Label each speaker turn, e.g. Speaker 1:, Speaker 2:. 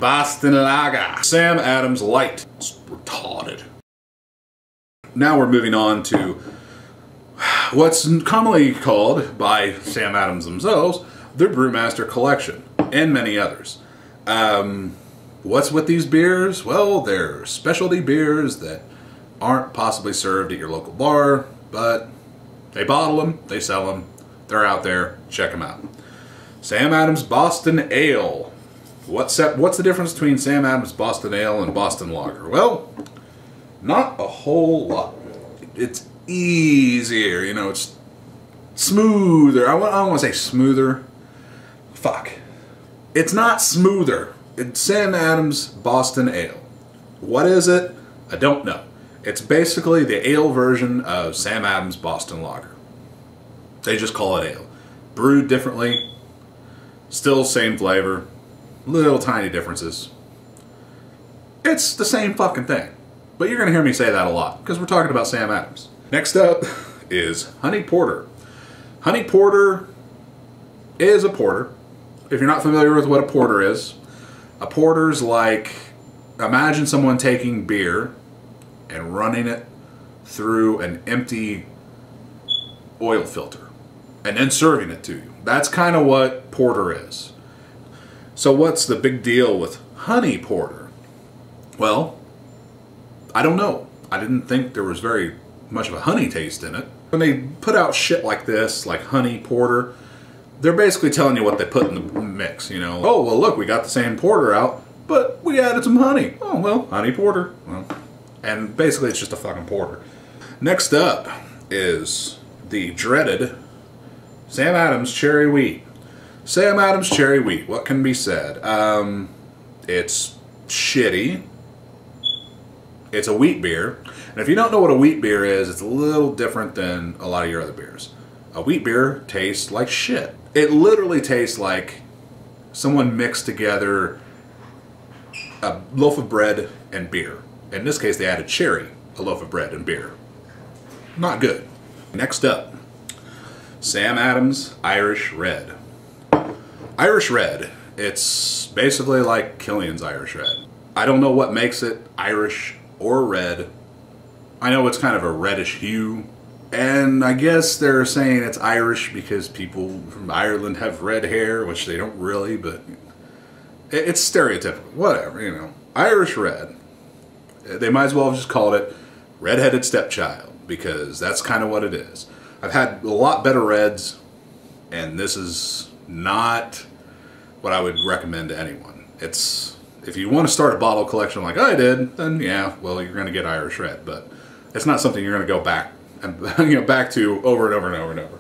Speaker 1: Boston Lager. Sam Adams Light. It's retarded. Now we're moving on to what's commonly called, by Sam Adams themselves, their Brewmaster Collection, and many others. What's with these beers? Well, they're specialty beers that aren't possibly served at your local bar, but they bottle them, they sell them, they're out there, check them out. Sam Adams Boston Ale. What's the difference between Sam Adams Boston Ale and Boston Lager? Well, not a whole lot. It's easier, you know, it's smoother. I don't want to say smoother. Fuck. It's not smoother. It's Sam Adams Boston Ale. What is it? I don't know. It's basically the ale version of Sam Adams Boston Lager. They just call it ale. Brewed differently. Still same flavor. Little tiny differences. It's the same fucking thing. But you're going to hear me say that a lot, because we're talking about Sam Adams. Next up is Honey Porter. Honey Porter is a porter. If you're not familiar with what a porter is, a porter's like, imagine someone taking beer and running it through an empty oil filter and then serving it to you. That's kind of what porter is. So what's the big deal with honey porter? Well, I don't know. I didn't think there was very much of a honey taste in it. When they put out shit like this, like honey porter, they're basically telling you what they put in the mix, you know. Oh, well look, we got the same porter out, but we added some honey. Oh, well, honey porter. Well, and basically it's just a fucking porter. Next up is the dreaded Sam Adams Cherry Wheat. Sam Adams Cherry Wheat, what can be said? It's shitty. It's a wheat beer. And if you don't know what a wheat beer is, it's a little different than a lot of your other beers. A wheat beer tastes like shit. It literally tastes like someone mixed together a loaf of bread and beer. In this case, they added cherry, a loaf of bread and beer. Not good. Next up, Sam Adams Irish Red. Irish Red, it's basically like Killian's Irish Red. I don't know what makes it Irish or red. I know it's kind of a reddish hue, and I guess they're saying it's Irish because people from Ireland have red hair, which they don't really, but it's stereotypical, whatever, you know. Irish Red. They might as well have just called it Redheaded Stepchild, because that's kind of what it is. I've had a lot better reds, and this is not what I would recommend to anyone. It's, if you want to start a bottle collection like I did, then yeah, well, you're going to get Irish Red, but it's not something you're going to go back and back to over and over and over and over.